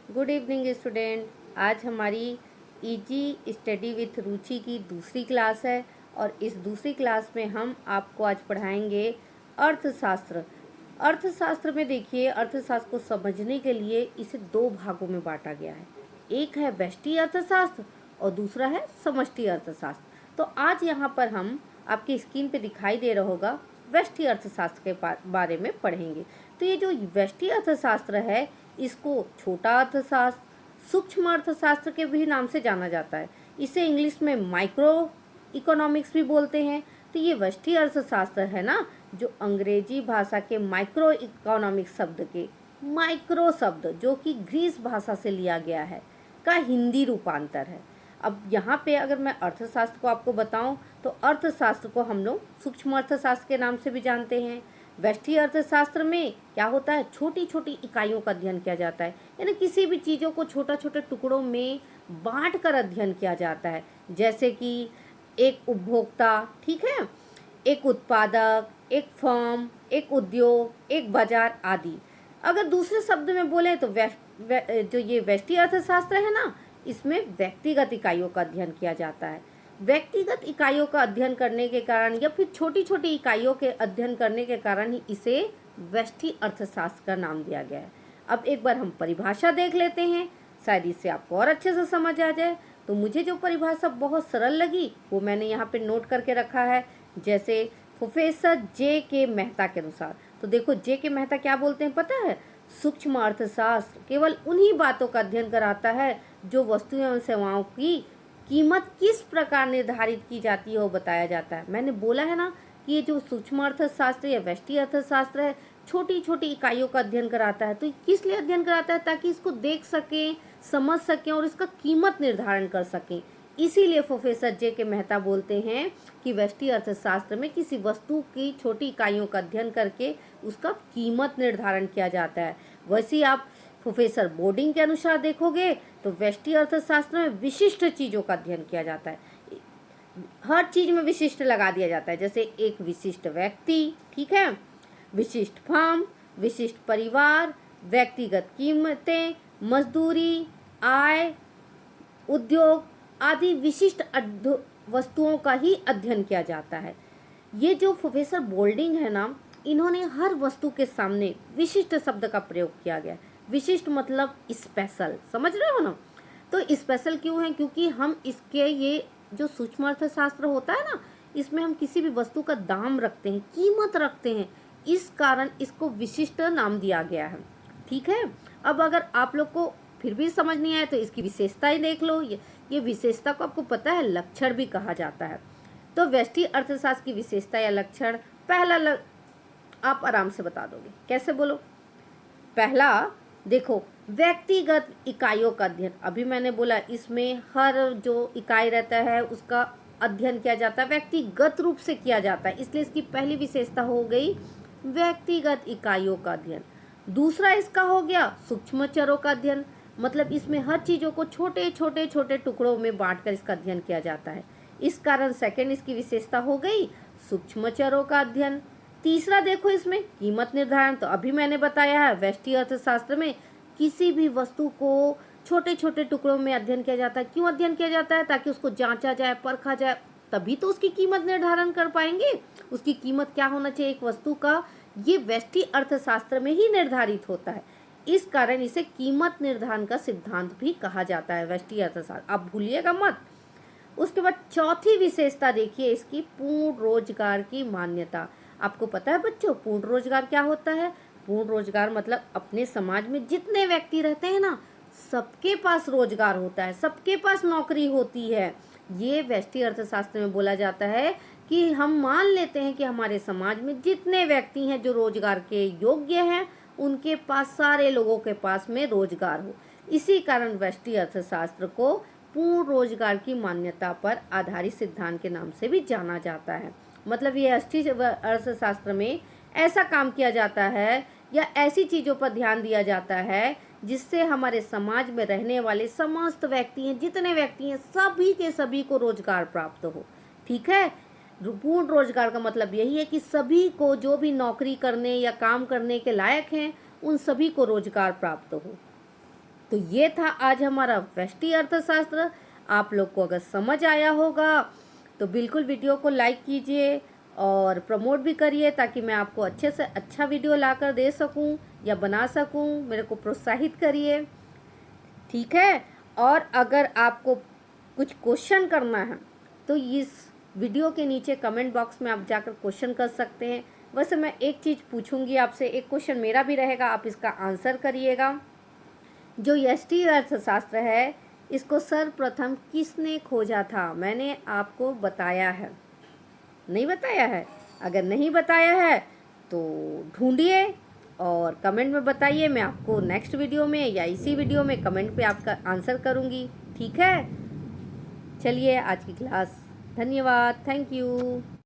Good evening student. आज हमारी easy study with रुचि की दूसरी क्लास है और इस दूसरी क्लास में हम आपको आज पढ़ाएंगे अर्थशास्त्र। अर्थशास्त्र में देखिए, अर्थशास्त्र को समझने के लिए इसे दो भागों में बांटा गया है। एक है व्यष्टि अर्थशास्त्र और दूसरा है समष्टि अर्थशास्त्र। तो आज यहाँ पर हम आपकी स्क्रीन पे दिखाई दे रहा होगा व्यष्टि अर्थशास्त्र के बारे में पढ़ेंगे। तो ये जो व्यष्टि अर्थशास्त्र है इसको छोटा अर्थशास्त्र, सूक्ष्म अर्थशास्त्र के भी नाम से जाना जाता है। इसे इंग्लिश में माइक्रो इकोनॉमिक्स भी बोलते हैं। तो ये व्यष्टि अर्थशास्त्र है ना, जो अंग्रेजी भाषा के माइक्रो इकोनॉमिक्स शब्द के माइक्रो शब्द, जो कि ग्रीस भाषा से लिया गया है, का हिंदी रूपांतर है। अब यहाँ पे अगर मैं अर्थशास्त्र को आपको बताऊं तो अर्थशास्त्र को हम लोग सूक्ष्म अर्थशास्त्र के नाम से भी जानते हैं। व्यष्टि अर्थशास्त्र में क्या होता है, छोटी छोटी इकाइयों का अध्ययन किया जाता है, यानी किसी भी चीज़ों को छोटा छोटे टुकड़ों में बांट कर अध्ययन किया जाता है। जैसे कि एक उपभोक्ता, ठीक है, एक उत्पादक, एक फर्म, एक उद्योग, एक बाजार आदि। अगर दूसरे शब्द में बोले तो जो ये व्यष्टि अर्थशास्त्र है ना, इसमें व्यक्तिगत इकाइयों का अध्ययन किया जाता है। व्यक्तिगत इकाइयों का अध्ययन करने के कारण या फिर छोटी छोटी इकाइयों के अध्ययन करने के कारण ही इसे व्यष्टि अर्थशास्त्र का नाम दिया गया है। अब एक बार हम परिभाषा देख लेते हैं, शायद इससे आपको और अच्छे से समझ आ जाए। तो मुझे जो परिभाषा बहुत सरल लगी वो मैंने यहाँ पे नोट करके रखा है। जैसे प्रोफेसर जे के मेहता के अनुसार, तो देखो जे के मेहता क्या बोलते हैं पता है, सूक्ष्म अर्थशास्त्र केवल उन्हीं बातों का अध्ययन कराता है जो वस्तुओं एवं सेवाओं की कीमत किस प्रकार निर्धारित की जाती है वो बताया जाता है। मैंने बोला है ना कि ये जो सूक्ष्म अर्थशास्त्र या व्यष्टि अर्थशास्त्र है, छोटी छोटी इकाइयों का अध्ययन कराता है। तो ये किस लिए अध्ययन कराता है, ताकि इसको देख सकें, समझ सकें और इसका कीमत निर्धारण कर सकें। इसीलिए प्रोफेसर जे के मेहता बोलते हैं कि व्यष्टि अर्थशास्त्र में किसी वस्तु की छोटी इकाइयों का अध्ययन करके उसका कीमत निर्धारण किया जाता है। वैसे ही आप प्रोफेसर बोर्डिंग के अनुसार देखोगे तो व्यष्टि अर्थशास्त्र में विशिष्ट चीज़ों का अध्ययन किया जाता है। हर चीज़ में विशिष्ट लगा दिया जाता है। जैसे एक विशिष्ट व्यक्ति, ठीक है, विशिष्ट फर्म, विशिष्ट परिवार, व्यक्तिगत कीमतें, मजदूरी, आय, उद्योग आदि विशिष्ट वस्तुओं का ही अध्ययन किया जाता है। ये जो प्रोफेसर बोल्डिंग है ना, इन्होंने हर वस्तु के सामने विशिष्ट शब्द का प्रयोग किया गया। विशिष्ट मतलब स्पेशल, समझ रहे हो ना। तो स्पेशल क्यों है, क्योंकि हम इसके ये जो सूक्ष्म अर्थशास्त्र होता है ना, इसमें हम किसी भी वस्तु का दाम रखते हैं, कीमत रखते हैं, इस कारण इसको विशिष्ट नाम दिया गया है। ठीक है। अब अगर आप लोग को फिर भी समझ नहीं आए तो इसकी विशेषताएं देख लो। ये विशेषता को आपको पता है लक्षण भी कहा जाता है। तो व्यष्टि अर्थशास्त्र की विशेषता या लक्षण, पहला आप आराम से बता दोगे, कैसे बोलो। पहला देखो, व्यक्तिगत इकाइयों का अध्ययन। अभी मैंने बोला इसमें हर जो इकाई रहता है उसका अध्ययन किया जाता है, व्यक्तिगत रूप से किया जाता है, इसलिए इसकी पहली विशेषता हो गई व्यक्तिगत इकाइयों का अध्ययन। दूसरा इसका हो गया सूक्ष्म चरों का अध्ययन, मतलब इसमें हर चीज़ों को छोटे छोटे छोटे टुकड़ों में बांटकर इसका अध्ययन किया जाता है। इस कारण सेकंड इसकी विशेषता हो गई सूक्ष्म चरों का अध्ययन। तीसरा देखो इसमें कीमत निर्धारण, तो अभी मैंने बताया है व्यष्टि अर्थशास्त्र में किसी भी वस्तु को छोटे छोटे टुकड़ों में अध्ययन किया जाता है। क्यों अध्ययन किया जाता है, ताकि उसको जांचा जाए, परखा जाए, तभी तो उसकी कीमत निर्धारण कर पाएंगे। उसकी कीमत क्या होना चाहिए एक वस्तु का, ये व्यष्टि अर्थशास्त्र में ही निर्धारित होता है। इस कारण इसे कीमत निर्धारण का सिद्धांत भी कहा जाता है व्यष्टि अर्थशास्त्र, आप भूलिएगा मत। उसके बाद चौथी विशेषता देखिए इसकी, पूर्ण रोजगार की मान्यता। आपको पता है बच्चों पूर्ण रोजगार क्या होता है। पूर्ण रोजगार मतलब अपने समाज में जितने व्यक्ति रहते हैं ना, सबके पास रोजगार होता है, सबके पास नौकरी होती है। ये व्यष्टि अर्थशास्त्र में बोला जाता है कि हम मान लेते हैं कि हमारे समाज में जितने व्यक्ति हैं जो रोजगार के योग्य हैं, उनके पास, सारे लोगों के पास में रोजगार हो। इसी कारण व्यष्टि अर्थशास्त्र को पूर्ण रोजगार की मान्यता पर आधारित सिद्धांत के नाम से भी जाना जाता है। मतलब ये अर्थशास्त्र में ऐसा काम किया जाता है या ऐसी चीज़ों पर ध्यान दिया जाता है जिससे हमारे समाज में रहने वाले समस्त व्यक्ति हैं, जितने व्यक्ति हैं, सभी के सभी को रोजगार प्राप्त हो। ठीक है। पूर्ण रोजगार का मतलब यही है कि सभी को, जो भी नौकरी करने या काम करने के लायक हैं, उन सभी को रोजगार प्राप्त हो। तो ये था आज हमारा व्यष्टि अर्थशास्त्र। आप लोग को अगर समझ आया होगा तो बिल्कुल वीडियो को लाइक कीजिए और प्रमोट भी करिए, ताकि मैं आपको अच्छे से अच्छा वीडियो लाकर दे सकूं या बना सकूं। मेरे को प्रोत्साहित करिए, ठीक है। और अगर आपको कुछ क्वेश्चन करना है तो इस वीडियो के नीचे कमेंट बॉक्स में आप जाकर क्वेश्चन कर सकते हैं। वैसे मैं एक चीज़ पूछूंगी आपसे, एक क्वेश्चन मेरा भी रहेगा, आप इसका आंसर करिएगा। जो व्यष्टि अर्थशास्त्र है इसको सर्वप्रथम किसने खोजा था? मैंने आपको बताया है, नहीं बताया है? अगर नहीं बताया है तो ढूंढिए और कमेंट में बताइए। मैं आपको नेक्स्ट वीडियो में या इसी वीडियो में कमेंट पे आपका आंसर करूँगी, ठीक है। चलिए आज की क्लास, धन्यवाद, थैंक यू।